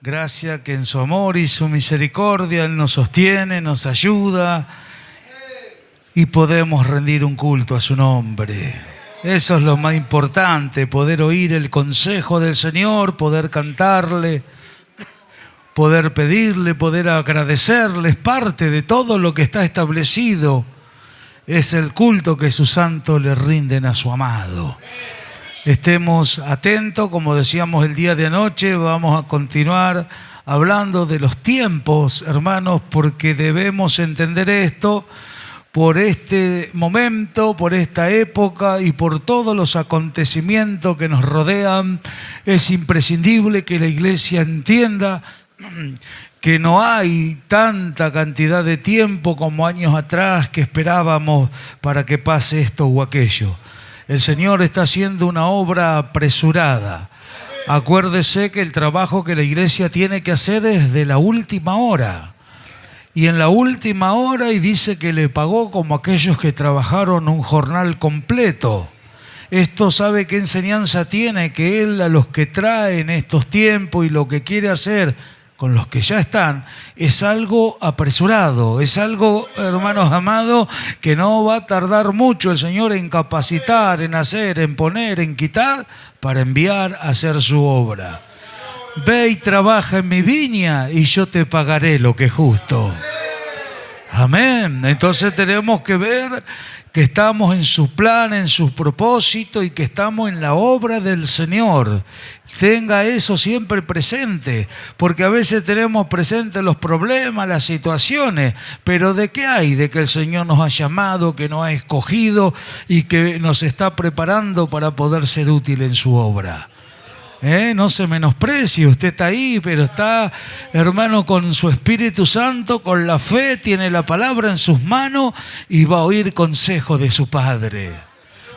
Gracias que en su amor y su misericordia Él nos sostiene, nos ayuda y podemos rendir un culto a su nombre. Eso es lo más importante, poder oír el consejo del Señor, poder cantarle, poder pedirle, poder agradecerle. Es parte de todo lo que está establecido. Es el culto que sus santos le rinden a su amado. Estemos atentos, como decíamos el día de anoche, vamos a continuar hablando de los tiempos, hermanos, porque debemos entender esto por este momento, por esta época y por todos los acontecimientos que nos rodean. Es imprescindible que la iglesia entienda que no hay tanta cantidad de tiempo como años atrás que esperábamos para que pase esto o aquello. El Señor está haciendo una obra apresurada. Acuérdese que el trabajo que la iglesia tiene que hacer es de la última hora. Y en la última hora, y dice que le pagó como aquellos que trabajaron un jornal completo. Esto sabe qué enseñanza tiene, que Él a los que trae en estos tiempos y lo que quiere hacer con los que ya están, es algo apresurado, es algo, hermanos amados, que no va a tardar mucho el Señor en capacitar, en hacer, en poner, en quitar, para enviar a hacer su obra. Ve y trabaja en mi viña y yo te pagaré lo que es justo. Amén. Entonces tenemos que ver que estamos en su plan, en su propósito y que estamos en la obra del Señor. Tenga eso siempre presente, porque a veces tenemos presentes los problemas, las situaciones, pero ¿de qué hay? De que el Señor nos ha llamado, que nos ha escogido y que nos está preparando para poder ser útil en su obra. No se menosprecie, usted está ahí, pero está, hermano, con su Espíritu Santo, con la fe, tiene la palabra en sus manos y va a oír consejo de su Padre.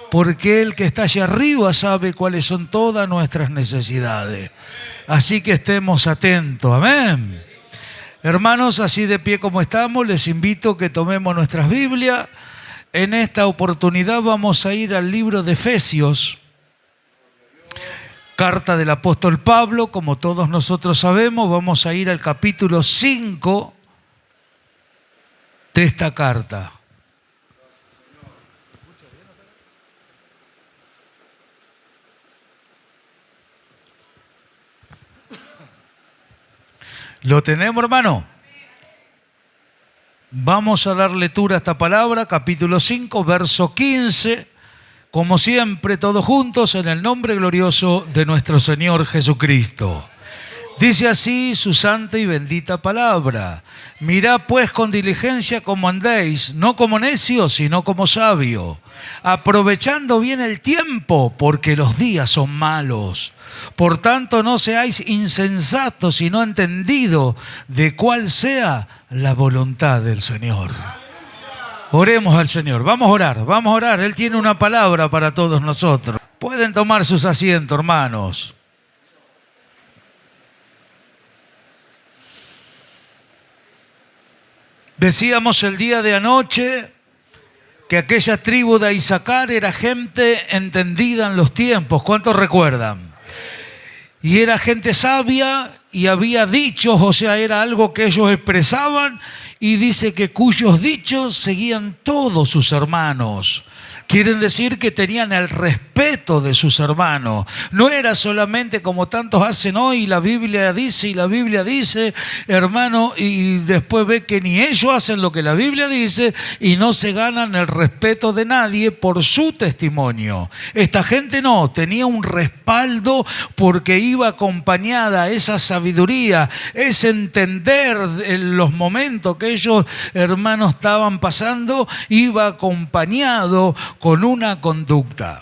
Porque Él que está allá arriba sabe cuáles son todas nuestras necesidades. Así que estemos atentos, amén. Hermanos, así de pie como estamos, les invito a que tomemos nuestras Biblias. En esta oportunidad vamos a ir al libro de Efesios. Carta del apóstol Pablo, como todos nosotros sabemos, vamos a ir al capítulo 5 de esta carta. ¿Lo tenemos, hermano? Vamos a dar lectura a esta palabra, capítulo 5, verso 15. Como siempre, todos juntos, en el nombre glorioso de nuestro Señor Jesucristo. Dice así su santa y bendita palabra. Mirad pues con diligencia cómo andéis, no como necios, sino como sabios, aprovechando bien el tiempo, porque los días son malos. Por tanto, no seáis insensatos, sino entendidos de cuál sea la voluntad del Señor. Oremos al Señor. Vamos a orar. Él tiene una palabra para todos nosotros. Pueden tomar sus asientos, hermanos. Decíamos el día de anoche que aquella tribu de Isaacar era gente entendida en los tiempos. ¿Cuántos recuerdan? Y era gente sabia y había dichos, o sea, era algo que ellos expresaban, y dice que cuyos dichos seguían todos sus hermanos. Quieren decir que tenían el respeto de sus hermanos. No era solamente como tantos hacen hoy, la Biblia dice, hermano, y después ve que ni ellos hacen lo que la Biblia dice y no se ganan el respeto de nadie por su testimonio. Esta gente no, tenía un respaldo porque iba acompañada esa sabiduría, ese entender en los momentos que ellos, hermanos, estaban pasando, iba acompañado con una conducta.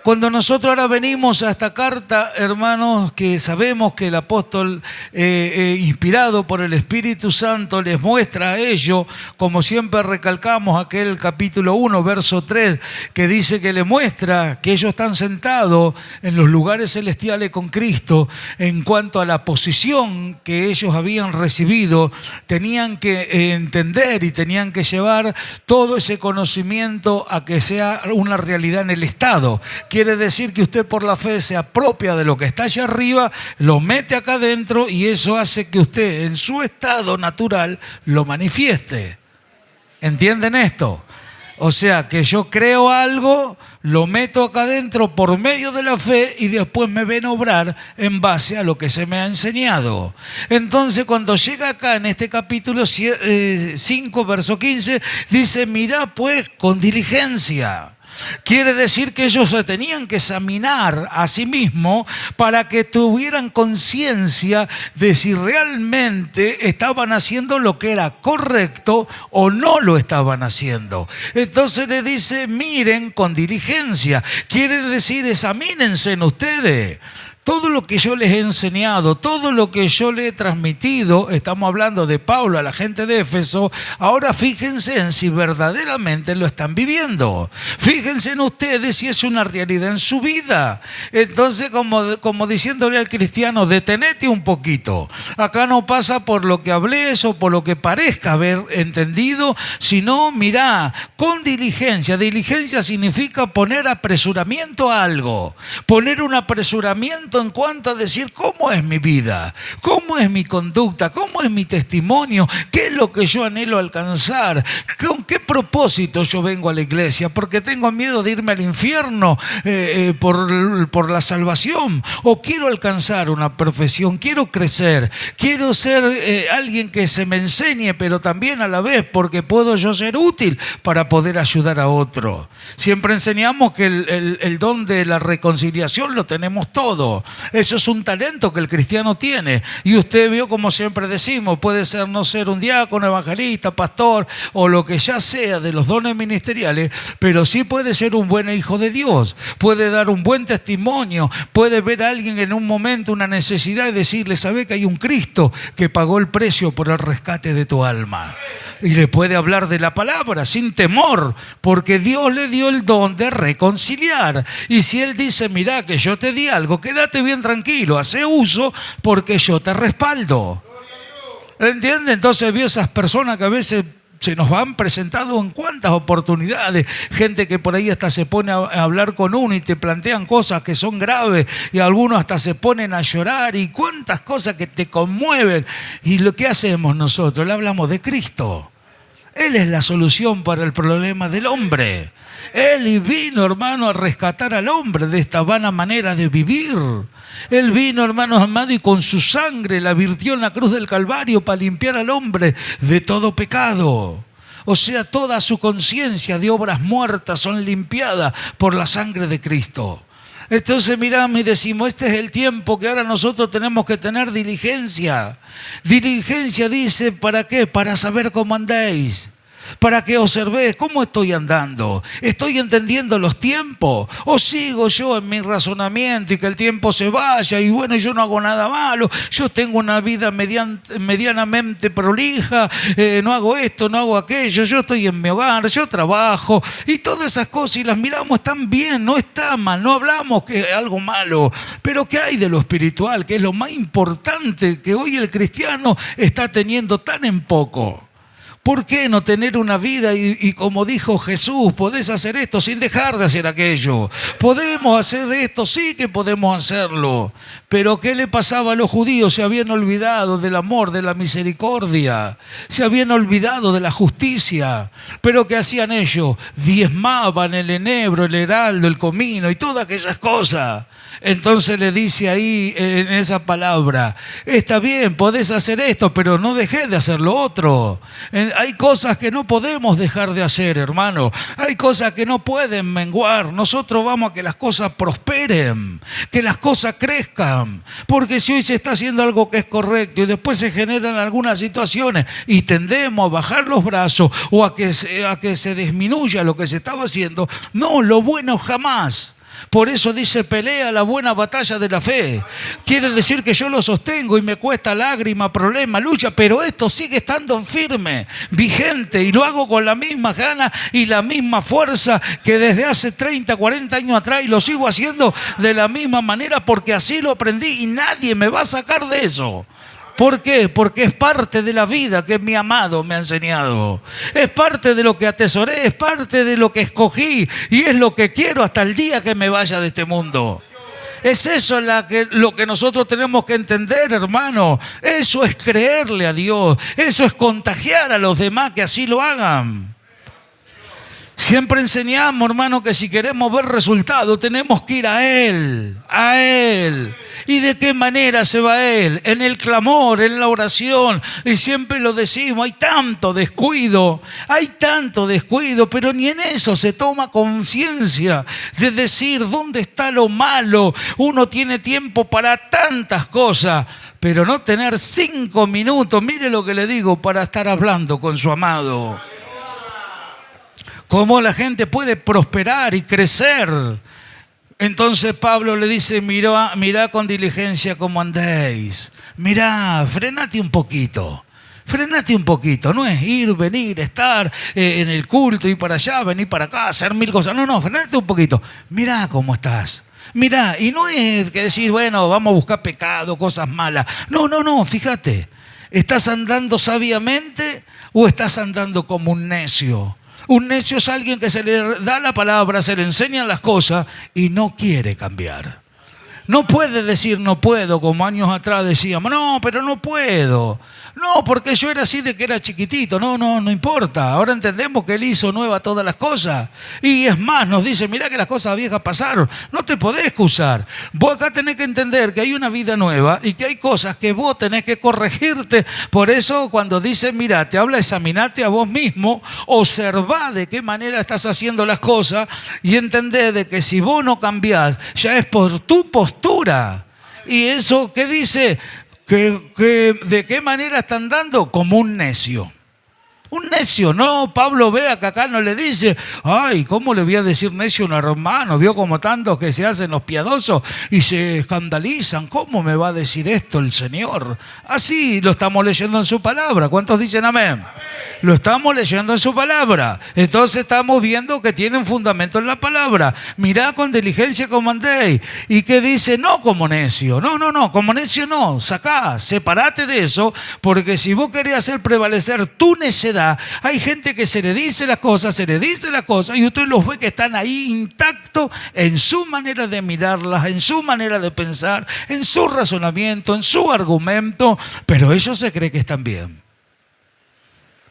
Cuando nosotros ahora venimos a esta carta, hermanos, que sabemos que el apóstol, inspirado por el Espíritu Santo, les muestra a ellos, como siempre recalcamos aquel capítulo 1, verso 3, que dice que le muestra que ellos están sentados en los lugares celestiales con Cristo. En cuanto a la posición que ellos habían recibido, tenían que entender y tenían que llevar todo ese conocimiento a que sea una realidad en el Estado, quiere decir que usted por la fe se apropia de lo que está allá arriba, lo mete acá adentro y eso hace que usted en su estado natural lo manifieste. ¿Entienden esto? O sea, que yo creo algo, lo meto acá adentro por medio de la fe y después me ven obrar en base a lo que se me ha enseñado. Entonces, cuando llega acá en este capítulo 5, verso 15, dice, mirá pues con diligencia. Quiere decir que ellos se tenían que examinar a sí mismos para que tuvieran conciencia de si realmente estaban haciendo lo que era correcto o no lo estaban haciendo. Entonces le dice, miren con diligencia. Quiere decir, examínense en ustedes. Todo lo que yo les he enseñado, todo lo que yo les he transmitido, estamos hablando de Pablo a la gente de Éfeso, ahora fíjense en si verdaderamente lo están viviendo. Fíjense en ustedes si es una realidad en su vida. Entonces, como diciéndole al cristiano, detenete un poquito. Acá no pasa por lo que hables o por lo que parezca haber entendido, sino, mirá, con diligencia. Diligencia significa poner apresuramiento a algo, poner un apresuramiento en cuanto a decir cómo es mi vida, cómo es mi conducta, cómo es mi testimonio, qué es lo que yo anhelo alcanzar, con qué propósito yo vengo a la iglesia, porque tengo miedo de irme al infierno por la salvación, o quiero alcanzar una profesión, quiero crecer, quiero ser alguien que se me enseñe, pero también a la vez porque puedo yo ser útil para poder ayudar a otro. Siempre enseñamos que el don de la reconciliación lo tenemos todo. Eso es un talento que el cristiano tiene. Y usted vio, como siempre decimos, puede ser no ser un diácono, evangelista, pastor o lo que ya sea de los dones ministeriales, pero sí puede ser un buen hijo de Dios. Puede dar un buen testimonio. Puede ver a alguien en un momento una necesidad y decirle, ¿sabe que hay un Cristo que pagó el precio por el rescate de tu alma? Y le puede hablar de la palabra sin temor, porque Dios le dio el don de reconciliar. Y si Él dice, mirá que yo te di algo, quédate bien tranquilo, hace uso porque yo te respaldo. ¿Entiende? Entonces vio esas personas que a veces se nos han presentado en cuántas oportunidades, gente que por ahí hasta se pone a hablar con uno y te plantean cosas que son graves y algunos hasta se ponen a llorar y cuántas cosas que te conmueven. ¿Y lo que hacemos nosotros? Le hablamos de Cristo. Él es la solución para el problema del hombre. Él vino, hermano, a rescatar al hombre de esta vana manera de vivir. Él vino, hermanos amados, y con su sangre la virtió en la cruz del Calvario para limpiar al hombre de todo pecado. O sea, toda su conciencia de obras muertas son limpiadas por la sangre de Cristo. Entonces miramos y decimos, este es el tiempo que ahora nosotros tenemos que tener diligencia. Diligencia dice, ¿para qué? Para saber cómo andéis. Para que observéis cómo estoy andando. ¿Estoy entendiendo los tiempos? ¿O sigo yo en mi razonamiento y que el tiempo se vaya y bueno, yo no hago nada malo? Yo tengo una vida medianamente prolija, no hago esto, no hago aquello, yo estoy en mi hogar, yo trabajo y todas esas cosas y las miramos, están bien, no está mal, no hablamos que es algo malo, pero ¿qué hay de lo espiritual? Que es lo más importante que hoy el cristiano está teniendo tan en poco. ¿Por qué no tener una vida y como dijo Jesús, podés hacer esto sin dejar de hacer aquello? Podemos hacer esto, sí que podemos hacerlo. Pero ¿qué le pasaba a los judíos? Se habían olvidado del amor, de la misericordia. Se habían olvidado de la justicia. ¿Pero qué hacían ellos? Diezmaban el enebro, el heraldo, el comino y todas aquellas cosas. Entonces le dice ahí en esa palabra, está bien, podés hacer esto, pero no dejés de hacer lo otro. Hay cosas que no podemos dejar de hacer, hermano. Hay cosas que no pueden menguar. Nosotros vamos a que las cosas prosperen, que las cosas crezcan. Porque si hoy se está haciendo algo que es correcto y después se generan algunas situaciones y tendemos a bajar los brazos o a que se disminuya lo que se estaba haciendo, no, lo bueno jamás. Por eso dice, pelea la buena batalla de la fe. Quiere decir que yo lo sostengo y me cuesta lágrima, problema, lucha, pero esto sigue estando firme, vigente, y lo hago con la misma gana y la misma fuerza que desde hace 30, 40 años atrás, y lo sigo haciendo de la misma manera porque así lo aprendí y nadie me va a sacar de eso. ¿Por qué? Porque es parte de la vida que mi amado me ha enseñado. Es parte de lo que atesoré, es parte de lo que escogí y es lo que quiero hasta el día que me vaya de este mundo. Es eso lo que nosotros tenemos que entender, hermano. Eso es creerle a Dios. Eso es contagiar a los demás que así lo hagan. Siempre enseñamos, hermano, que si queremos ver resultados tenemos que ir a Él, a Él. ¿Y de qué manera se va Él? En el clamor, en la oración. Y siempre lo decimos, hay tanto descuido, pero ni en eso se toma conciencia de decir dónde está lo malo. Uno tiene tiempo para tantas cosas, pero no tener 5 minutos, mire lo que le digo, para estar hablando con su amado. Cómo la gente puede prosperar y crecer. Entonces Pablo le dice, mirá con diligencia cómo andéis. Mirá, frenate un poquito. No es ir, venir, estar en el culto, ir para allá, venir para acá, hacer 1000 cosas. No, frenate un poquito. Mirá cómo estás. Mirá, y no es que decir, bueno, vamos a buscar pecado, cosas malas. No, fíjate. ¿Estás andando sabiamente o estás andando como un necio? Un necio es alguien que se le da la palabra, se le enseñan las cosas y no quiere cambiar. No puede decir no puedo, como años atrás decíamos, no, pero no puedo. No, porque yo era así de que era chiquitito. No importa. Ahora entendemos que Él hizo nueva todas las cosas. Y es más, nos dice, mirá que las cosas viejas pasaron. No te podés excusar. Vos acá tenés que entender que hay una vida nueva y que hay cosas que vos tenés que corregirte. Por eso cuando dice, mirá, te habla examinarte a vos mismo, observá de qué manera estás haciendo las cosas y entendé de que si vos no cambiás, ya es por tu postura. Y eso, ¿qué dice? Que ¿de qué manera están dando? Como un necio. Un necio, no, Pablo vea que acá no le dice, ay, ¿cómo le voy a decir necio a un hermano? Vio como tantos que se hacen los piadosos y se escandalizan. ¿Cómo me va a decir esto el Señor? Así lo estamos leyendo en su palabra. ¿Cuántos dicen amén? Lo estamos leyendo en su palabra. Entonces estamos viendo que tiene un fundamento en la palabra. Mirá con diligencia cómo andéis. ¿Y qué dice? No como necio. No, como necio no. Sacá, separate de eso, porque si vos querés hacer prevalecer tu necedad, hay gente que se le dice las cosas y usted los ve que están ahí intactos en su manera de mirarlas, en su manera de pensar, en su razonamiento, en su argumento, pero ellos se creen que están bien.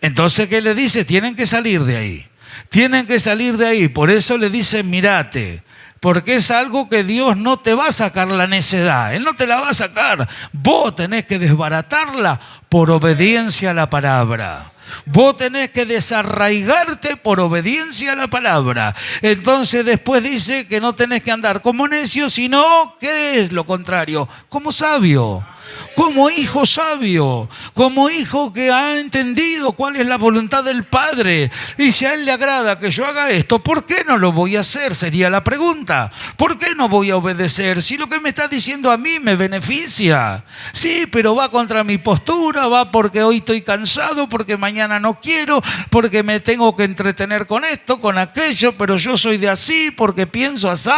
Entonces, ¿qué le dice? Tienen que salir de ahí. Por eso le dice, mirate. Porque es algo que Dios no te va a sacar la necedad. Él no te la va a sacar. Vos tenés que desbaratarla por obediencia a la palabra. Vos tenés que desarraigarte por obediencia a la palabra. Entonces después dice que no tenés que andar como necio, sino, ¿qué es lo contrario? Como sabio. Como hijo sabio, como hijo que ha entendido cuál es la voluntad del Padre. Y si a Él le agrada que yo haga esto, ¿por qué no lo voy a hacer? Sería la pregunta. ¿Por qué no voy a obedecer? Si lo que me está diciendo a mí me beneficia. Sí, pero va contra mi postura, va porque hoy estoy cansado, porque mañana no quiero, porque me tengo que entretener con esto, con aquello, pero yo soy de así, porque pienso así.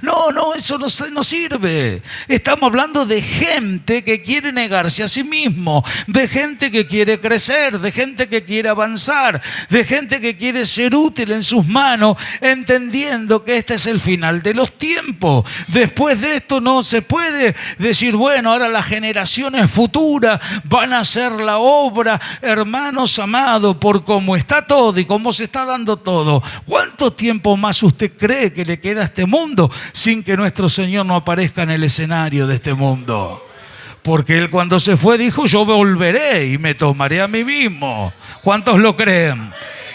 No, eso no sirve. Estamos hablando de gente que quiere negarse a sí mismo, de gente que quiere crecer, de gente que quiere avanzar, de gente que quiere ser útil en sus manos, entendiendo que este es el final de los tiempos. Después de esto no se puede decir, bueno, ahora las generaciones futuras van a hacer la obra. Hermanos amados, por cómo está todo y cómo se está dando todo, ¿cuánto tiempo más usted cree que le queda a este mundo sin que nuestro Señor no aparezca en el escenario de este mundo? Porque Él cuando se fue dijo, yo volveré y me tomaré a mí mismo. ¿Cuántos lo creen?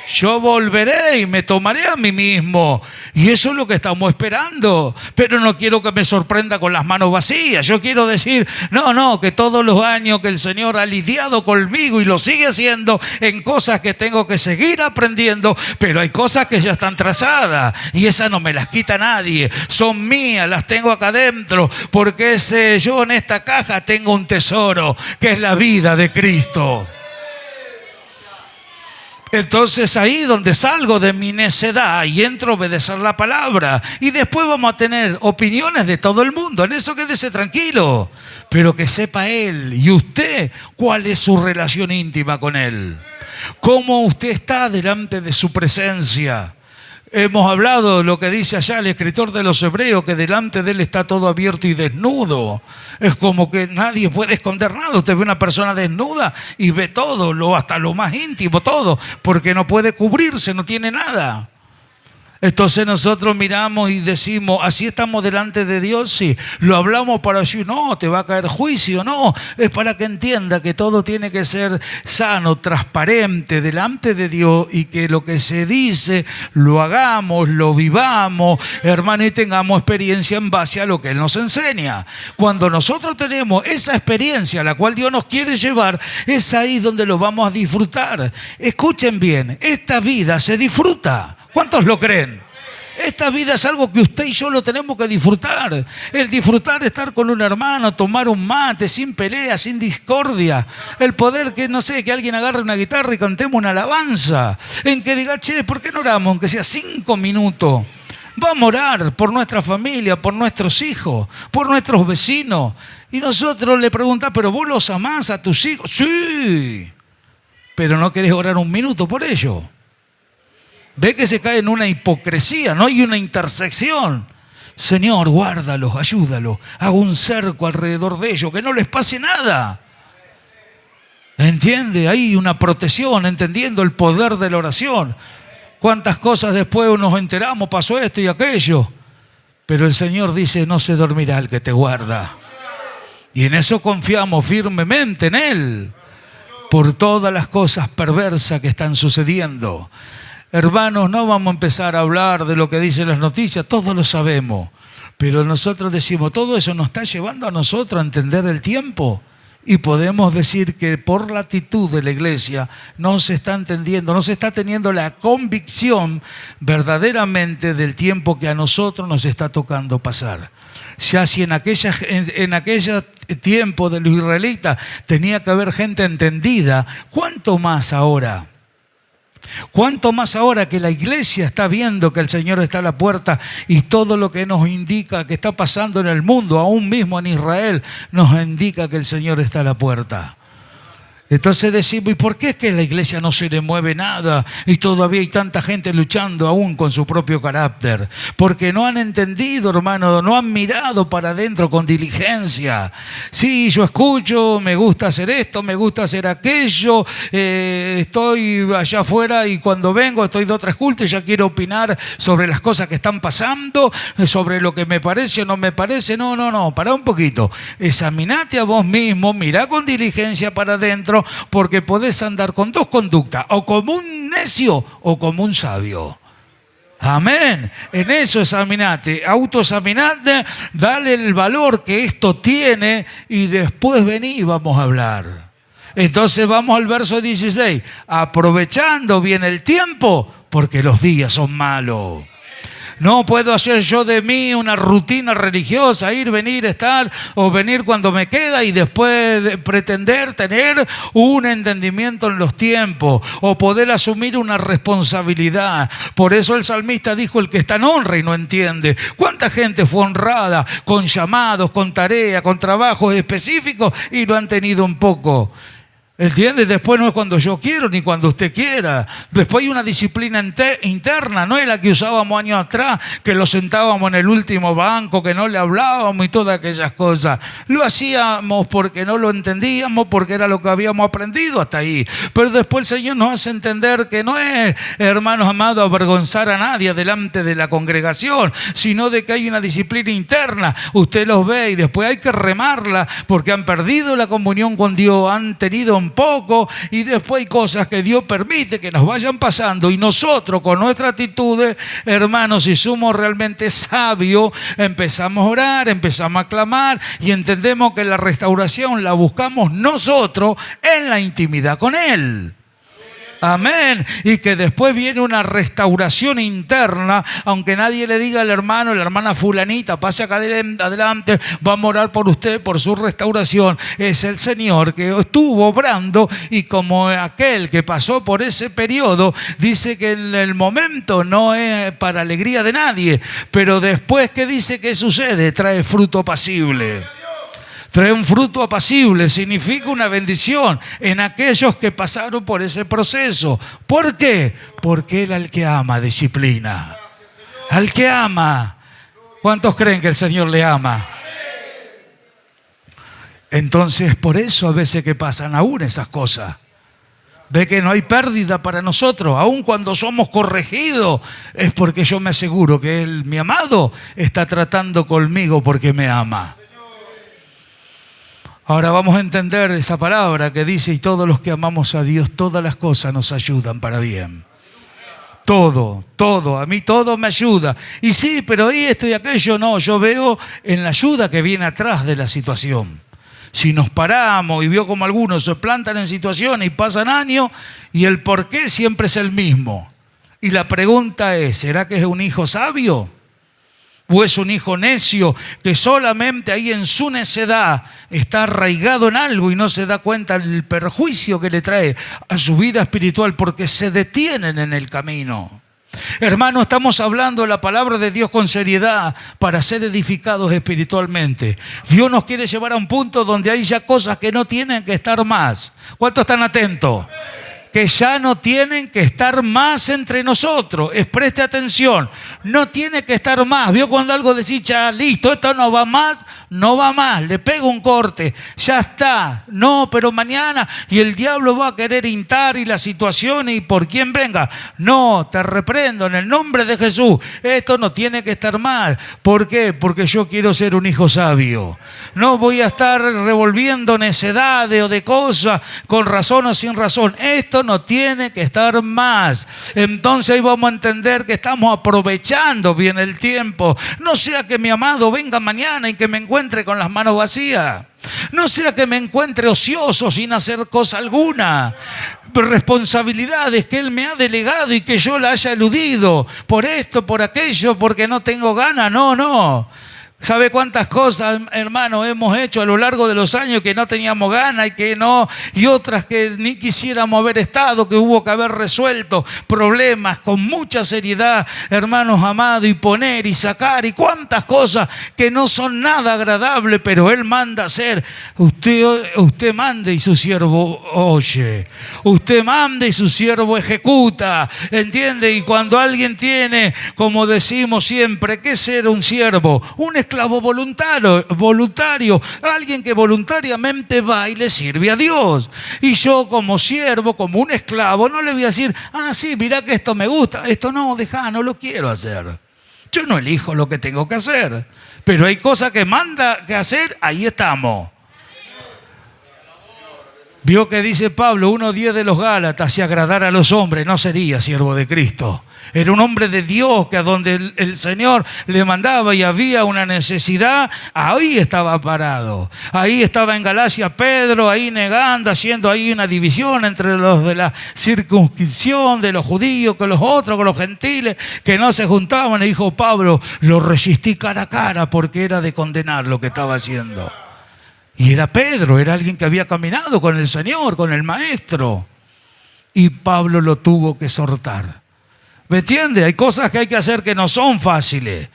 Yo volveré y me tomaré a mí mismo. Y eso es lo que estamos esperando. Pero no quiero que me sorprenda con las manos vacías. Yo quiero decir, no, que todos los años que el Señor ha lidiado conmigo y lo sigue haciendo en cosas que tengo que seguir aprendiendo, pero hay cosas que ya están trazadas y esas no me las quita nadie. Son mías, las tengo acá adentro, porque yo en esta caja tengo un tesoro que es la vida de Cristo. Entonces ahí donde salgo de mi necedad y entro a obedecer la palabra. Y después vamos a tener opiniones de todo el mundo. En eso quédese tranquilo. Pero que sepa él y usted cuál es su relación íntima con él. Cómo usted está delante de su presencia. Hemos hablado de lo que dice allá el escritor de los Hebreos, que delante de él está todo abierto y desnudo. Es como que nadie puede esconder nada. Usted ve una persona desnuda y ve todo, hasta lo más íntimo, todo, porque no puede cubrirse, no tiene nada. Entonces nosotros miramos y decimos, ¿así estamos delante de Dios? Sí. ¿Lo hablamos para decir, no, te va a caer juicio? No, es para que entienda que todo tiene que ser sano, transparente delante de Dios y que lo que se dice lo hagamos, lo vivamos, hermano, y tengamos experiencia en base a lo que Él nos enseña. Cuando nosotros tenemos esa experiencia a la cual Dios nos quiere llevar, es ahí donde lo vamos a disfrutar. Escuchen bien, esta vida se disfruta. ¿Cuántos lo creen? Esta vida es algo que usted y yo lo tenemos que disfrutar. El disfrutar de estar con un hermano, tomar un mate, sin pelea, sin discordia. El poder que, no sé, que alguien agarre una guitarra y cantemos una alabanza. En que diga, che, ¿por qué no oramos? Aunque sea 5 minutos. Vamos a orar por nuestra familia, por nuestros hijos, por nuestros vecinos. Y nosotros le preguntamos, ¿pero vos los amás a tus hijos? Sí. Pero no querés orar un minuto por ellos. Ve que se cae en una hipocresía, no hay una intersección. Señor, guárdalos, ayúdalos, haga un cerco alrededor de ellos, que no les pase nada. ¿Entiende? Hay una protección, entendiendo el poder de la oración. ¿Cuántas cosas después nos enteramos? Pasó esto y aquello. Pero el Señor dice, no se dormirá el que te guarda. Y en eso confiamos firmemente en Él, por todas las cosas perversas que están sucediendo. Hermanos, no vamos a empezar a hablar de lo que dicen las noticias, todos lo sabemos. Pero nosotros decimos, todo eso nos está llevando a nosotros a entender el tiempo. Y podemos decir que por la actitud de la iglesia no se está entendiendo, no se está teniendo la convicción verdaderamente del tiempo que a nosotros nos está tocando pasar. Ya si en aquella tiempo de los israelitas tenía que haber gente entendida, ¿cuánto más ahora? ¿Cuánto más ahora que la iglesia está viendo que el Señor está a la puerta y todo lo que nos indica que está pasando en el mundo, aún mismo en Israel, nos indica que el Señor está a la puerta? Entonces decimos, ¿y por qué es que la iglesia no se le mueve nada y todavía hay tanta gente luchando aún con su propio carácter? Porque no han entendido, hermano, no han mirado para adentro con diligencia. Sí, yo escucho, me gusta hacer esto, me gusta hacer aquello, estoy allá afuera y cuando vengo estoy de otras cultos y ya quiero opinar sobre las cosas que están pasando, sobre lo que me parece o no me parece. No, pará un poquito. Examinate a vos mismo, mirá con diligencia para adentro, porque podés andar con dos conductas, o como un necio o como un sabio. Amén. En eso examinate, autoexaminate, dale el valor que esto tiene y después vení y vamos a hablar. Entonces vamos al verso 16. Aprovechando bien el tiempo, porque los días son malos. No puedo hacer yo de mí una rutina religiosa, ir, venir, estar o venir cuando me queda y después pretender tener un entendimiento en los tiempos o poder asumir una responsabilidad. Por eso el salmista dijo, el que está en honra y no entiende. ¿Cuánta gente fue honrada con llamados, con tareas, con trabajos específicos y lo han tenido un poco? ¿Entiendes? Después no es cuando yo quiero ni cuando usted quiera. Después hay una disciplina interna, no es la que usábamos años atrás, que lo sentábamos en el último banco, que no le hablábamos y todas aquellas cosas. Lo hacíamos porque no lo entendíamos, porque era lo que habíamos aprendido hasta ahí. Pero después el Señor nos hace entender que no es, hermanos amados, avergonzar a nadie delante de la congregación, sino de que hay una disciplina interna. Usted los ve y después hay que remarla porque han perdido la comunión con Dios, han tenido un poco y después hay cosas que Dios permite que nos vayan pasando y nosotros con nuestra actitud, hermanos, si somos realmente sabios, empezamos a orar, empezamos a clamar y entendemos que la restauración la buscamos nosotros en la intimidad con Él. Amén. Y que después viene una restauración interna, aunque nadie le diga al hermano, la hermana fulanita, pase acá adelante, vamos a orar por usted, por su restauración. Es el Señor que estuvo obrando, y como aquel que pasó por ese periodo, dice que en el momento no es para alegría de nadie, pero después, ¿qué dice que sucede? Trae fruto apacible. Trae un fruto apacible, significa una bendición en aquellos que pasaron por ese proceso. ¿Por qué? Porque Él al que ama disciplina. Al que ama. ¿Cuántos creen que el Señor le ama? Entonces, por eso a veces que pasan aún esas cosas. Ve que no hay pérdida para nosotros, aun cuando somos corregidos, es porque yo me aseguro que Él, mi amado, está tratando conmigo porque me ama. Ahora vamos a entender esa palabra que dice: y todos los que amamos a Dios, todas las cosas nos ayudan para bien. Todo, a mí todo me ayuda. Y sí, pero esto y aquello no, yo veo en la ayuda que viene atrás de la situación. Si nos paramos y veo como algunos se plantan en situaciones y pasan años, y el porqué siempre es el mismo. Y la pregunta es: ¿será que es un hijo sabio? ¿O es un hijo necio que solamente ahí en su necedad está arraigado en algo y no se da cuenta del perjuicio que le trae a su vida espiritual porque se detienen en el camino? Hermano, estamos hablando de la palabra de Dios con seriedad para ser edificados espiritualmente. Dios nos quiere llevar a un punto donde hay ya cosas que no tienen que estar más. ¿Cuántos están atentos? Que ya no tienen que estar más entre nosotros. Preste atención, no tiene que estar más. ¿Vio cuando algo decís, ya listo, esto no va más? No va más, le pego un corte, ya está. No, pero mañana, y el diablo va a querer hintar y la situación y por quién venga. No, te reprendo en el nombre de Jesús. Esto no tiene que estar más. ¿Por qué? Porque yo quiero ser un hijo sabio. No voy a estar revolviendo necedades o de cosas con razón o sin razón. Esto no tiene que estar más. Entonces ahí vamos a entender que estamos aprovechando bien el tiempo. No sea que mi amado venga mañana y que me encuentre con las manos vacías. No sea que me encuentre ocioso sin hacer cosa alguna. Responsabilidades que Él me ha delegado y que yo la haya eludido. Por esto, por aquello, porque no tengo ganas. No. ¿Sabe cuántas cosas, hermano, hemos hecho a lo largo de los años que no teníamos ganas y otras que ni quisiéramos haber estado, que hubo que haber resuelto problemas con mucha seriedad, hermanos amados, y poner y sacar, y cuántas cosas que no son nada agradables, pero Él manda hacer. Usted manda y su siervo oye. Usted manda y su siervo ejecuta. ¿Entiende? Y cuando alguien tiene, como decimos siempre, ¿qué es ser un siervo? Un esclavo voluntario, alguien que voluntariamente va y le sirve a Dios. Y yo como siervo, como un esclavo, no le voy a decir, sí, mira que esto me gusta, esto no lo quiero hacer. Yo no elijo lo que tengo que hacer, pero hay cosas que manda que hacer, ahí estamos. Vio que dice Pablo 1:10 de los Gálatas: si agradara a los hombres no sería siervo de Cristo. Era un hombre de Dios que a donde el Señor le mandaba y había una necesidad, ahí estaba parado. Ahí estaba en Galacia Pedro, ahí negando, haciendo ahí una división entre los de la circuncisión, de los judíos, con los otros, con los gentiles, que no se juntaban. Y dijo Pablo: lo resistí cara a cara porque era de condenar lo que estaba haciendo. Y era Pedro, era alguien que había caminado con el Señor, con el Maestro. Y Pablo lo tuvo que soltar. ¿Me entiende? Hay cosas que hay que hacer que no son fáciles.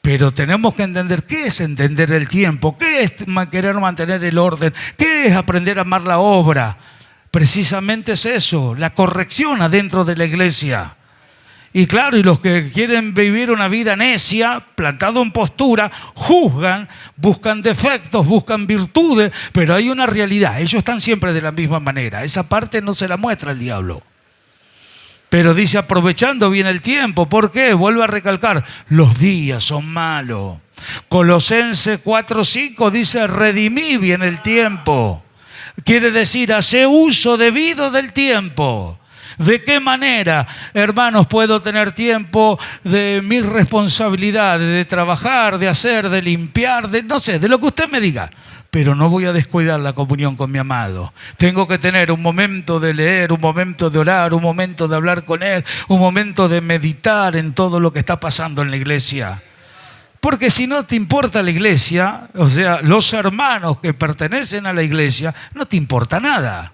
Pero tenemos que entender qué es entender el tiempo, qué es querer mantener el orden, qué es aprender a amar la obra. Precisamente es eso, la corrección adentro de la iglesia. Y claro, y los que quieren vivir una vida necia, plantado en postura, juzgan, buscan defectos, buscan virtudes, pero hay una realidad, ellos están siempre de la misma manera. Esa parte no se la muestra el diablo. Pero dice, aprovechando bien el tiempo. ¿Por qué? Vuelvo a recalcar, los días son malos. Colosenses 4:5 dice, redimí bien el tiempo. Quiere decir, hace uso debido del tiempo. ¿De qué manera, hermanos, puedo tener tiempo de mis responsabilidades, de trabajar, de hacer, de limpiar, de no sé, de lo que usted me diga? pero no voy a descuidar la comunión con mi amado. Tengo que tener un momento de leer, un momento de orar, un momento de hablar con Él, un momento de meditar en todo lo que está pasando en la iglesia. Porque si no te importa la iglesia, o sea, los hermanos que pertenecen a la iglesia, no te importa nada.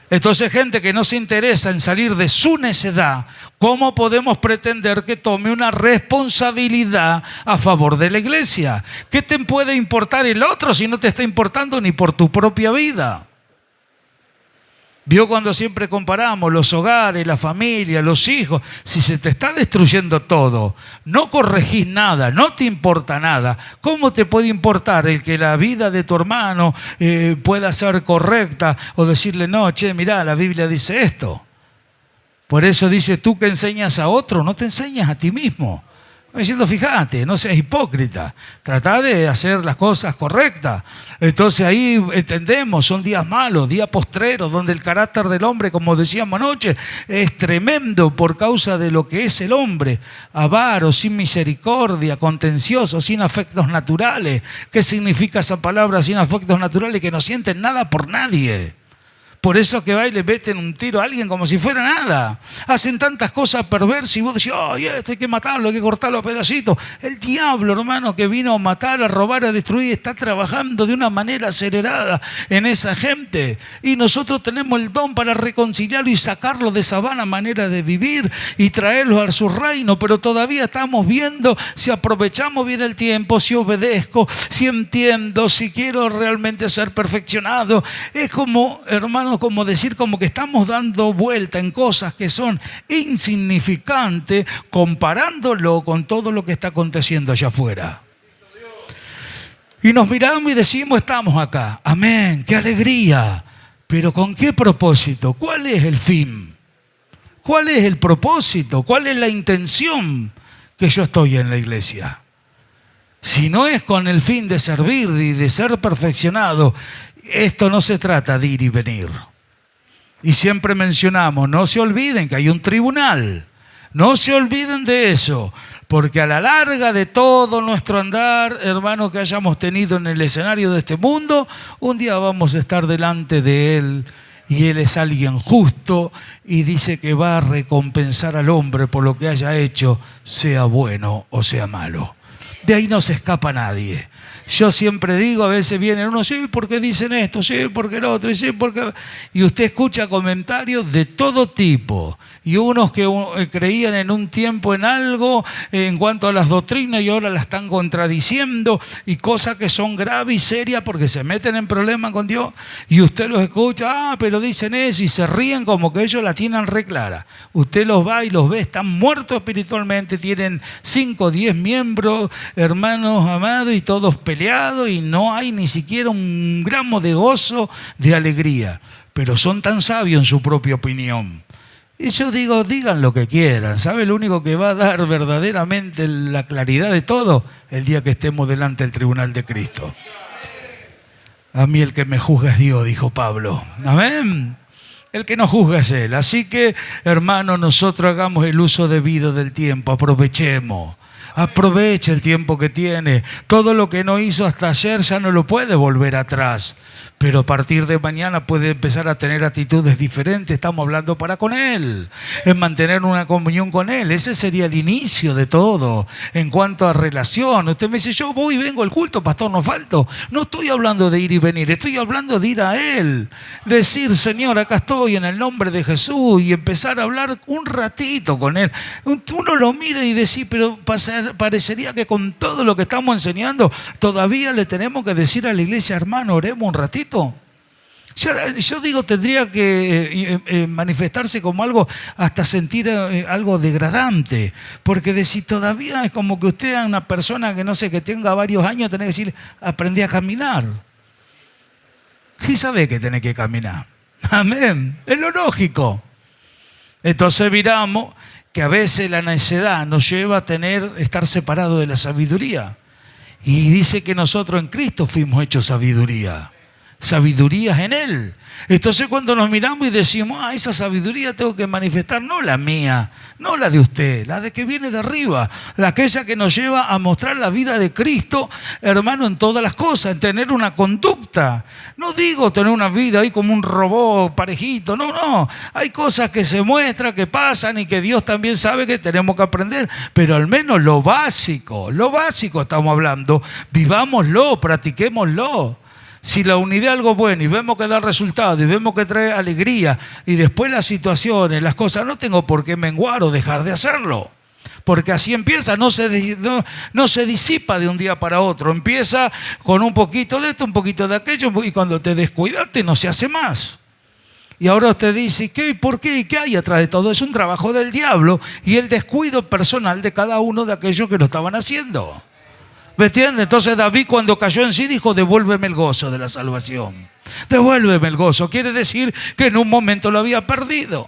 Entonces, gente que no se interesa en salir de su necedad, ¿cómo podemos pretender que tome una responsabilidad a favor de la iglesia? ¿Qué te puede importar el otro si no te está importando ni por tu propia vida? ¿Vio cuando siempre comparamos los hogares, la familia, los hijos? Si se te está destruyendo todo, no corregís nada, no te importa nada, ¿cómo te puede importar el que la vida de tu hermano pueda ser correcta o decirle, no, che, mirá, la Biblia dice esto? Por eso dice, tú que enseñas a otro, no te enseñas a ti mismo. Diciendo, fíjate, no seas hipócrita, trata de hacer las cosas correctas. Entonces ahí entendemos, son días malos, días postreros, donde el carácter del hombre, como decíamos anoche, es tremendo por causa de lo que es el hombre, avaro, sin misericordia, contencioso, sin afectos naturales. ¿Qué significa esa palabra, sin afectos naturales? Que no sienten nada por nadie. Por eso que va y le meten un tiro a alguien como si fuera nada. Hacen tantas cosas perversas y vos decís, ay, hay que matarlo, hay que cortarlo a pedacitos. El diablo, hermano, que vino a matar, a robar, a destruir, está trabajando de una manera acelerada en esa gente. Y nosotros tenemos el don para reconciliarlo y sacarlo de esa vana manera de vivir y traerlo a su reino. Pero todavía estamos viendo si aprovechamos bien el tiempo, si obedezco, si entiendo, si quiero realmente ser perfeccionado. Es como, hermano, como decir, como que estamos dando vuelta en cosas que son insignificantes comparándolo con todo lo que está aconteciendo allá afuera. Y nos miramos y decimos, estamos acá. Amén, qué alegría. Pero ¿con qué propósito? ¿Cuál es el fin? ¿Cuál es el propósito? ¿Cuál es la intención que yo estoy en la iglesia? Si no es con el fin de servir y de ser perfeccionado, esto no se trata de ir y venir. Y siempre mencionamos, no se olviden que hay un tribunal. No se olviden de eso. Porque a la larga de todo nuestro andar, hermano, que hayamos tenido en el escenario de este mundo, un día vamos a estar delante de Él. Y Él es alguien justo y dice que va a recompensar al hombre por lo que haya hecho, sea bueno o sea malo. De ahí no se escapa nadie. Yo siempre digo, a veces vienen unos, sí, ¿por qué dicen esto? Sí, ¿por qué el otro? Sí, ¿por qué? Y usted escucha comentarios de todo tipo. Y unos que creían en un tiempo en algo en cuanto a las doctrinas y ahora la están contradiciendo. Y cosas que son graves y serias porque se meten en problemas con Dios. Y usted los escucha, pero dicen eso y se ríen como que ellos la tienen re clara. Usted los va y los ve, están muertos espiritualmente, tienen 5 o 10 miembros, hermanos amados, y todos peleados y no hay ni siquiera un gramo de gozo, de alegría. Pero son tan sabios en su propia opinión. Y yo digo, digan lo que quieran. ¿Sabe lo único que va a dar verdaderamente la claridad de todo? El día que estemos delante del tribunal de Cristo. A mí el que me juzga es Dios, dijo Pablo. Amén. El que nos juzga es Él. Así que, hermanos, nosotros hagamos el uso debido del tiempo. Aprovechemos. Aproveche el tiempo que tiene. Todo lo que no hizo hasta ayer ya no lo puede volver atrás. Pero a partir de mañana puede empezar a tener actitudes diferentes. Estamos hablando para con Él. En mantener una comunión con Él. Ese sería el inicio de todo. En cuanto a relación. Usted me dice, yo voy y vengo al culto, pastor, no falto. No estoy hablando de ir y venir. Estoy hablando de ir a Él. Decir, Señor, acá estoy en el nombre de Jesús. Y empezar a hablar un ratito con Él. Uno lo mira y dice, pero parecería que con todo lo que estamos enseñando, todavía le tenemos que decir a la iglesia, hermano, oremos un ratito. Yo digo, tendría que manifestarse como algo, hasta sentir algo degradante, porque de si todavía es como que usted es una persona que no sé, que tenga varios años, tiene que decir, aprendí a caminar. ¿Qué sabe que tiene que caminar? Amén, es lo lógico. Entonces miramos que a veces la necedad nos lleva a estar separados de la sabiduría. Y dice que nosotros en Cristo fuimos hechos sabiduría. sabidurías en Él. Entonces cuando nos miramos y decimos, esa sabiduría tengo que manifestar, no la mía, no la de usted, la de que viene de arriba, la aquella que nos lleva a mostrar la vida de Cristo, hermano, en todas las cosas, en tener una conducta. No digo tener una vida ahí como un robot parejito, no. Hay cosas que se muestran, que pasan y que Dios también sabe que tenemos que aprender, pero al menos lo básico estamos hablando, vivámoslo, practiquémoslo. Si la unidad es algo bueno y vemos que da resultado y vemos que trae alegría y después las situaciones, las cosas, no tengo por qué menguar o dejar de hacerlo. Porque así empieza, no se disipa de un día para otro. Empieza con un poquito de esto, un poquito de aquello y cuando te descuidaste no se hace más. Y ahora usted dice, ¿qué? ¿Por qué? ¿Y qué hay atrás de todo? Es un trabajo del diablo y el descuido personal de cada uno de aquellos que lo estaban haciendo. ¿Me entiende? Entonces David cuando cayó en sí dijo, devuélveme el gozo de la salvación. Devuélveme el gozo. Quiere decir que en un momento lo había perdido.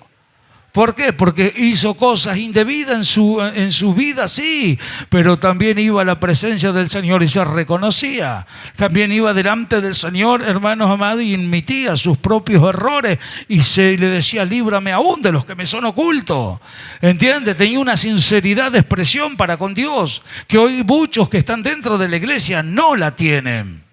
¿Por qué? Porque hizo cosas indebidas en su vida, sí, pero también iba a la presencia del Señor y se reconocía. También iba delante del Señor, hermanos amados, y admitía sus propios errores y le decía, líbrame aún de los que me son ocultos. ¿Entiendes? Tenía una sinceridad de expresión para con Dios, que hoy muchos que están dentro de la iglesia no la tienen.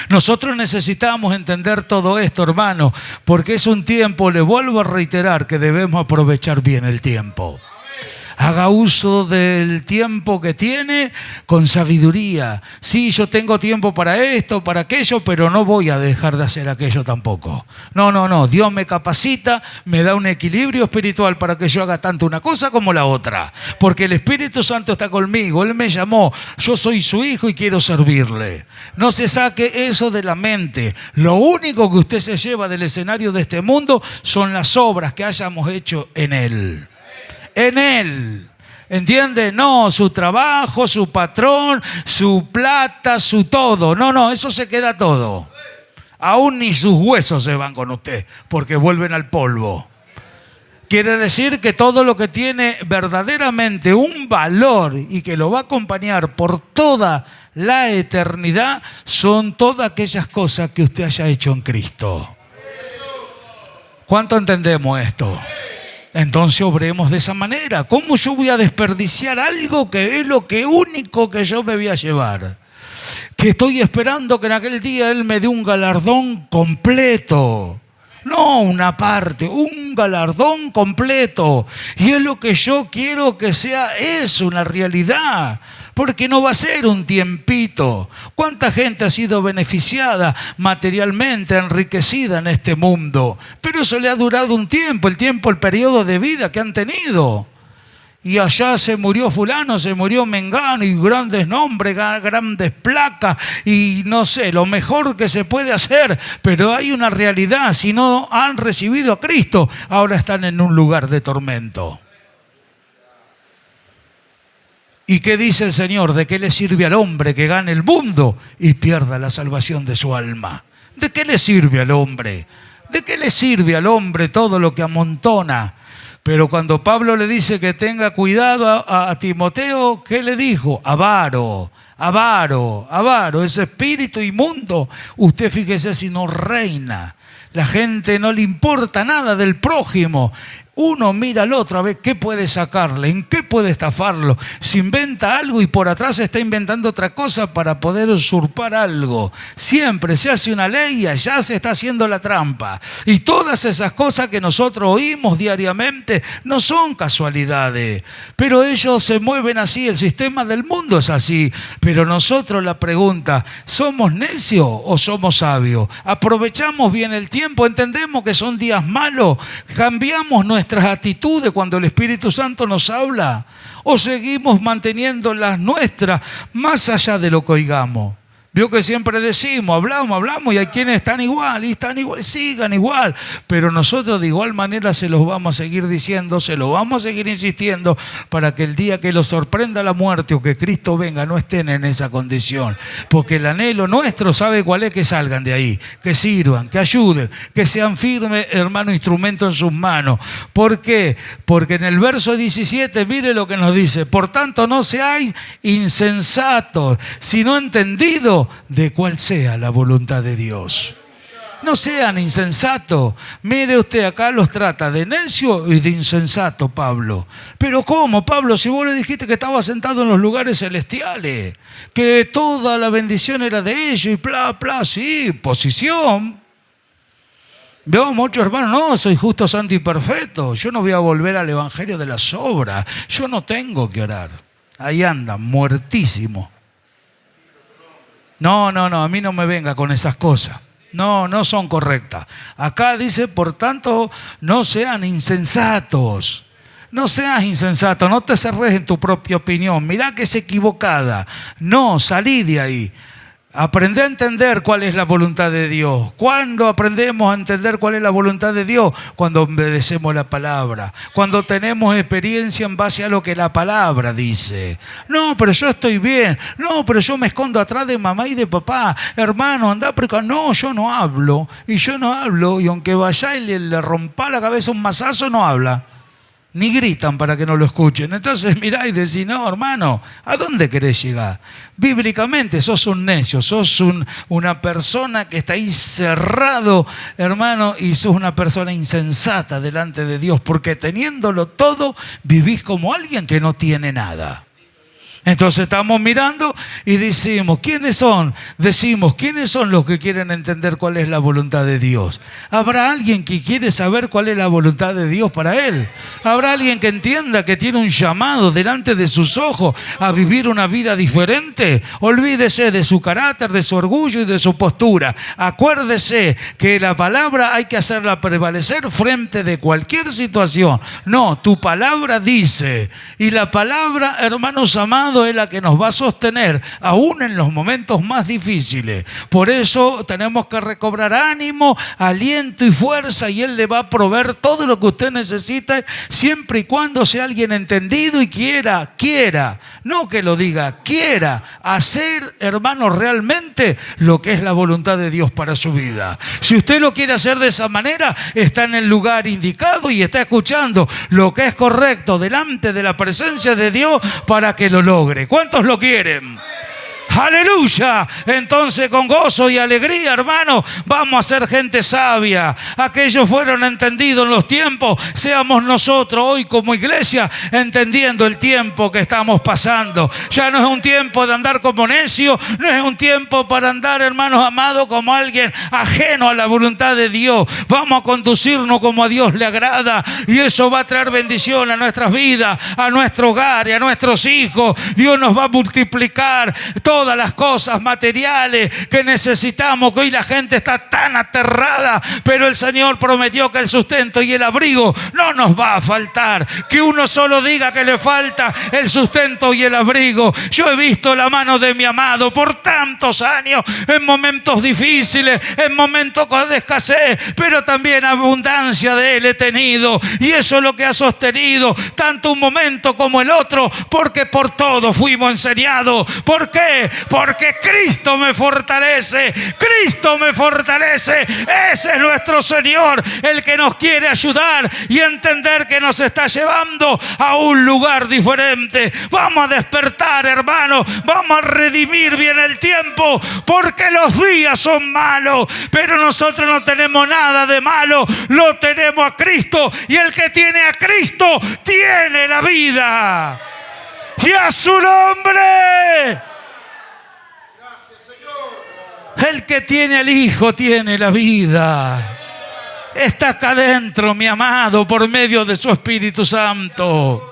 Nosotros necesitamos entender todo esto, hermano, porque es un tiempo, le vuelvo a reiterar, que debemos aprovechar bien el tiempo. Haga uso del tiempo que tiene con sabiduría. Sí, yo tengo tiempo para esto, para aquello, pero no voy a dejar de hacer aquello tampoco. No. Dios me capacita, me da un equilibrio espiritual para que yo haga tanto una cosa como la otra. Porque el Espíritu Santo está conmigo. Él me llamó. Yo soy su hijo y quiero servirle. No se saque eso de la mente. Lo único que usted se lleva del escenario de este mundo son las obras que hayamos hecho en Él. En Él, ¿entiende? No, su trabajo, su patrón, su plata, su todo. No, eso se queda todo. Aún ni sus huesos se van con usted, porque vuelven al polvo. Quiere decir que todo lo que tiene verdaderamente un valor y que lo va a acompañar por toda la eternidad son todas aquellas cosas que usted haya hecho en Cristo. ¿Cuánto entendemos esto? Entonces obremos de esa manera. ¿Cómo yo voy a desperdiciar algo que es lo único que yo me voy a llevar? Que estoy esperando que en aquel día Él me dé un galardón completo. No una parte, un galardón completo. Y es lo que yo quiero que sea eso, una realidad. Porque no va a ser un tiempito. ¿Cuánta gente ha sido beneficiada materialmente, enriquecida en este mundo? Pero eso le ha durado un tiempo, el periodo de vida que han tenido. Y allá se murió fulano, se murió mengano y grandes nombres, grandes placas y no sé, lo mejor que se puede hacer. Pero hay una realidad, si no han recibido a Cristo, ahora están en un lugar de tormento. ¿Y qué dice el Señor? ¿De qué le sirve al hombre que gane el mundo y pierda la salvación de su alma? ¿De qué le sirve al hombre? ¿De qué le sirve al hombre todo lo que amontona? Pero cuando Pablo le dice que tenga cuidado a Timoteo, ¿qué le dijo? Avaro, ese espíritu inmundo. Usted fíjese si no reina. La gente no le importa nada del prójimo. Uno mira al otro a ver qué puede sacarle, en qué puede estafarlo. Se inventa algo y por atrás está inventando otra cosa para poder usurpar algo. Siempre se hace una ley y allá se está haciendo la trampa. Y todas esas cosas que nosotros oímos diariamente no son casualidades. Pero ellos se mueven así, el sistema del mundo es así. Pero nosotros la pregunta, ¿somos necios o somos sabios? ¿Aprovechamos bien el tiempo? ¿Entendemos que son días malos? ¿Cambiamos nuestras actitudes cuando el Espíritu Santo nos habla? ¿O seguimos manteniendo las nuestras más allá de lo que oigamos? Vio que siempre decimos, hablamos y hay quienes están igual, sigan igual. Pero nosotros de igual manera se los vamos a seguir diciendo, se los vamos a seguir insistiendo para que el día que los sorprenda la muerte o que Cristo venga no estén en esa condición. Porque el anhelo nuestro, ¿sabe cuál es? Que salgan de ahí, que sirvan, que ayuden, que sean firmes, hermano, instrumento en sus manos. ¿Por qué? Porque en el verso 17, mire lo que nos dice: por tanto no seáis insensatos, sino entendidos entendido de cuál sea la voluntad de Dios. No sean insensatos. Mire usted, acá los trata de necio y de insensato, Pablo. Pero ¿cómo, Pablo? Si vos le dijiste que estaba sentado en los lugares celestiales, que toda la bendición era de ellos y bla, bla, sí, posición. Veo muchos hermanos, no, soy justo, santo y perfecto. Yo no voy a volver al evangelio de las obras. Yo no tengo que orar. Ahí andan, muertísimos. No, a mí no me venga con esas cosas. No son correctas. Acá dice, por tanto, no sean insensatos. No seas insensato, no te cerres en tu propia opinión. Mirá que es equivocada. No, salí de ahí. Aprende a entender cuál es la voluntad de Dios. ¿Cuándo aprendemos a entender cuál es la voluntad de Dios? Cuando obedecemos la palabra. Cuando tenemos experiencia en base a lo que la palabra dice. No, pero yo estoy bien. No, pero yo me escondo atrás de mamá y de papá. Hermano, anda a predicar. No, yo no hablo. Y yo no hablo. Y aunque vaya y le rompa la cabeza un mazazo, no habla. Ni gritan para que no lo escuchen. Entonces mirá y decís, no, hermano, ¿a dónde querés llegar? Bíblicamente sos un necio, sos una persona que está ahí cerrado, hermano, y sos una persona insensata delante de Dios, porque teniéndolo todo, vivís como alguien que no tiene nada. Entonces estamos mirando y decimos, ¿quiénes son? Decimos, ¿quiénes son los que quieren entender cuál es la voluntad de Dios? ¿Habrá alguien que quiere saber cuál es la voluntad de Dios para él? ¿Habrá alguien que entienda que tiene un llamado delante de sus ojos a vivir una vida diferente? Olvídese de su carácter, de su orgullo y de su postura. Acuérdese que la palabra hay que hacerla prevalecer frente de cualquier situación. No, tu palabra dice, y la palabra, hermanos amados, es la que nos va a sostener aún en los momentos más difíciles. Por eso tenemos que recobrar ánimo, aliento y fuerza, y Él le va a proveer todo lo que usted necesita, siempre y cuando sea alguien entendido y quiera, no que lo diga, quiera hacer, hermano, realmente lo que es la voluntad de Dios para su vida. Si usted lo quiere hacer de esa manera, está en el lugar indicado y está escuchando lo que es correcto delante de la presencia de Dios para que lo logre. ¿Cuántos lo quieren? ¡Aleluya! Entonces con gozo y alegría, hermano, vamos a ser gente sabia. Aquellos fueron entendidos en los tiempos. Seamos nosotros hoy como iglesia entendiendo el tiempo que estamos pasando. Ya no es un tiempo de andar como necio, no es un tiempo para andar, hermanos amados, como alguien ajeno a la voluntad de Dios. Vamos a conducirnos como a Dios le agrada, y eso va a traer bendición a nuestras vidas, a nuestro hogar y a nuestros hijos. Dios nos va a multiplicar todas las cosas materiales que necesitamos, que hoy la gente está tan aterrada, pero el Señor prometió que el sustento y el abrigo no nos va a faltar. Que uno solo diga que le falta el sustento y el abrigo. Yo he visto la mano de mi amado por tantos años, en momentos difíciles, en momentos de escasez, pero también abundancia de Él he tenido, y eso es lo que ha sostenido tanto un momento como el otro, porque por todo fuimos enseñados. ¿Por qué? Porque Cristo me fortalece. Cristo me fortalece. Ese es nuestro Señor, el que nos quiere ayudar y entender que nos está llevando a un lugar diferente. Vamos a despertar, hermano. Vamos a redimir bien el tiempo, porque los días son malos, pero nosotros no tenemos nada de malo. Lo tenemos a Cristo, y el que tiene a Cristo tiene la vida. Y a su nombre. El que tiene al Hijo tiene la vida. Está acá adentro, mi amado, por medio de su Espíritu Santo.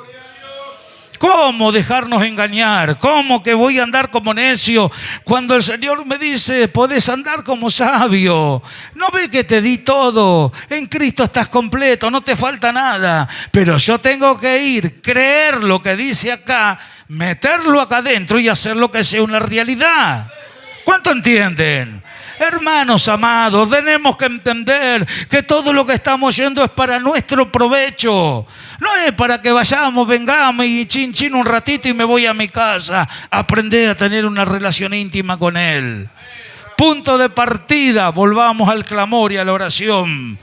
¿Cómo dejarnos engañar? ¿Cómo que voy a andar como necio cuando el Señor me dice, podés andar como sabio? ¿No ve que te di todo? En Cristo estás completo, no te falta nada. Pero yo tengo que ir, creer lo que dice acá, meterlo acá adentro y hacer lo que sea una realidad. ¿Cuánto entienden? Hermanos amados, tenemos que entender que todo lo que estamos yendo es para nuestro provecho. No es para que vayamos, vengamos y chin chin un ratito y me voy a mi casa. Aprende a tener una relación íntima con Él. Punto de partida, volvamos al clamor y a la oración.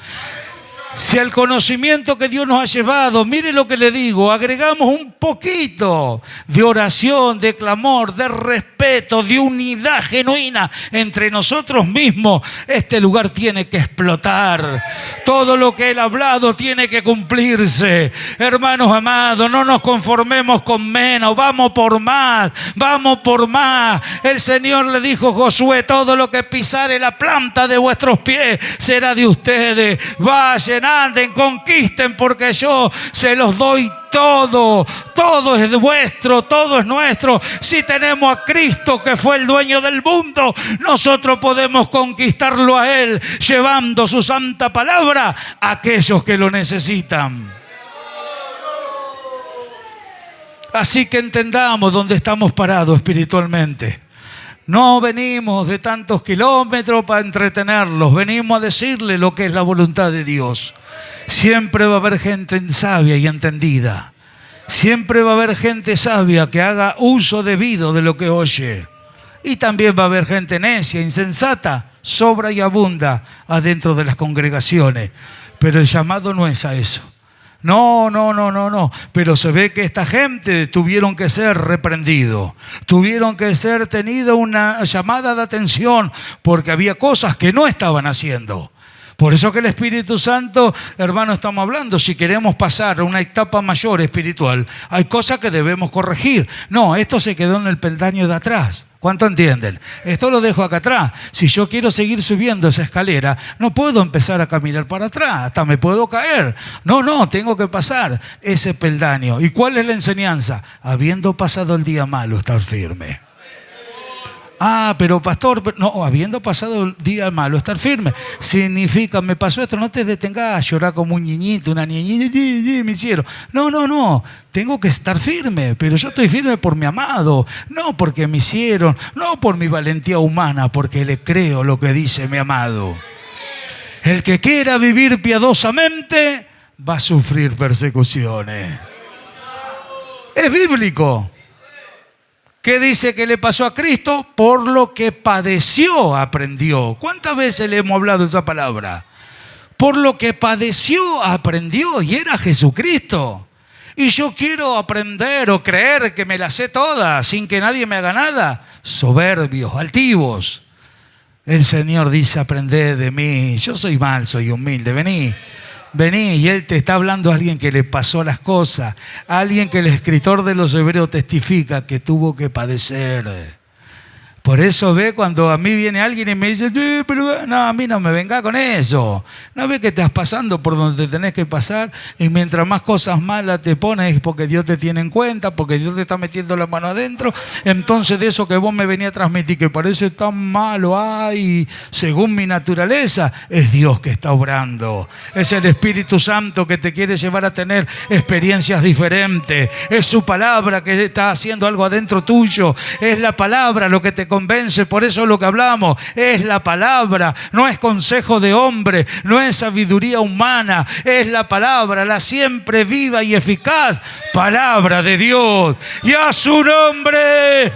Si al conocimiento que Dios nos ha llevado, mire lo que le digo, agregamos un poquito de oración, de clamor, de respeto, de unidad genuina entre nosotros mismos, este lugar tiene que explotar. Todo lo que Él ha hablado tiene que cumplirse. Hermanos amados, no nos conformemos con menos, vamos por más, vamos por más. El Señor le dijo a Josué, todo lo que pisare la planta de vuestros pies será de ustedes. Vayan, anden, conquisten, porque yo se los doy todo. Todo es vuestro, todo es nuestro. Si tenemos a Cristo, que fue el dueño del mundo, nosotros podemos conquistarlo a Él, llevando su santa palabra a aquellos que lo necesitan. Así que entendamos dónde estamos parados espiritualmente. No venimos de tantos kilómetros para entretenerlos, venimos a decirle lo que es la voluntad de Dios. Siempre va a haber gente sabia y entendida. Siempre va a haber gente sabia que haga uso debido de lo que oye. Y también va a haber gente necia, insensata, sobra y abunda adentro de las congregaciones. Pero el llamado no es a eso. No. Pero se ve que esta gente tuvieron que ser reprendidos. Tuvieron que ser tenido una llamada de atención porque había cosas que no estaban haciendo. Por eso que el Espíritu Santo, hermano, estamos hablando, si queremos pasar a una etapa mayor espiritual, hay cosas que debemos corregir. No, esto se quedó en el peldaño de atrás. ¿Cuánto entienden? Esto lo dejo acá atrás. Si yo quiero seguir subiendo esa escalera, no puedo empezar a caminar para atrás, hasta me puedo caer. No, tengo que pasar ese peldaño. ¿Y cuál es la enseñanza? Habiendo pasado el día malo, estar firme. Pero pastor, no, habiendo pasado el día malo, estar firme. Significa, me pasó esto, no te detengas a llorar como un niñito, una niñita, me hicieron. No, tengo que estar firme, pero yo estoy firme por mi amado, no porque me hicieron, no por mi valentía humana, porque le creo lo que dice mi amado. El que quiera vivir piadosamente va a sufrir persecuciones. Es bíblico. ¿Qué dice que le pasó a Cristo? Por lo que padeció, aprendió. ¿Cuántas veces le hemos hablado esa palabra? Por lo que padeció, aprendió, y era Jesucristo. Y yo quiero aprender o creer que me la sé toda sin que nadie me haga nada. Soberbios, altivos. El Señor dice, aprended de mí. Yo soy manso y humilde, vení. Y Él te está hablando a alguien que le pasó las cosas, a alguien que el escritor de los Hebreos testifica que tuvo que padecer. Por eso ve cuando a mí viene alguien y me dice, pero no, a mí no me venga con eso. ¿No ves que estás pasando por donde te tenés que pasar? Y mientras más cosas malas te pones es porque Dios te tiene en cuenta, porque Dios te está metiendo la mano adentro. Entonces de eso que vos me venías a transmitir, que parece tan malo, según mi naturaleza, es Dios que está obrando. Es el Espíritu Santo que te quiere llevar a tener experiencias diferentes. Es su palabra que está haciendo algo adentro tuyo. Es la palabra lo que te convence, por eso lo que hablamos es la palabra, no es consejo de hombre, no es sabiduría humana, es la palabra, la siempre viva y eficaz palabra de Dios. Y a su nombre.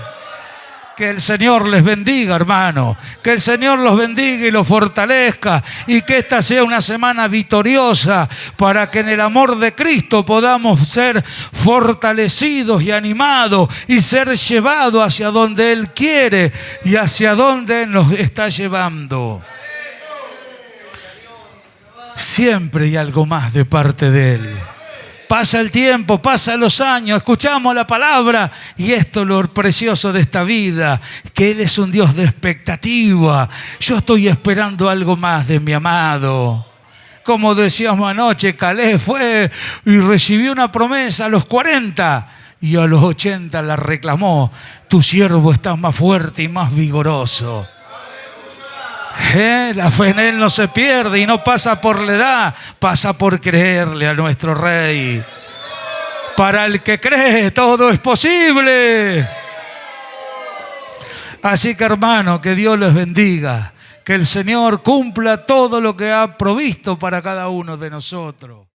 Que el Señor les bendiga, hermano. Que el Señor los bendiga y los fortalezca. Y que esta sea una semana victoriosa para que en el amor de Cristo podamos ser fortalecidos y animados y ser llevados hacia donde Él quiere y hacia donde Él nos está llevando. Siempre hay algo más de parte de Él. Pasa el tiempo, pasan los años, escuchamos la palabra y esto es lo precioso de esta vida, que Él es un Dios de expectativa. Yo estoy esperando algo más de mi amado. Como decíamos anoche, Caleb fue y recibió una promesa a los 40 y a los 80 la reclamó. Tu siervo está más fuerte y más vigoroso. La fe en Él no se pierde y no pasa por la edad, pasa por creerle a nuestro Rey. Para el que cree, todo es posible. Así que, hermano, que Dios les bendiga, que el Señor cumpla todo lo que ha provisto para cada uno de nosotros.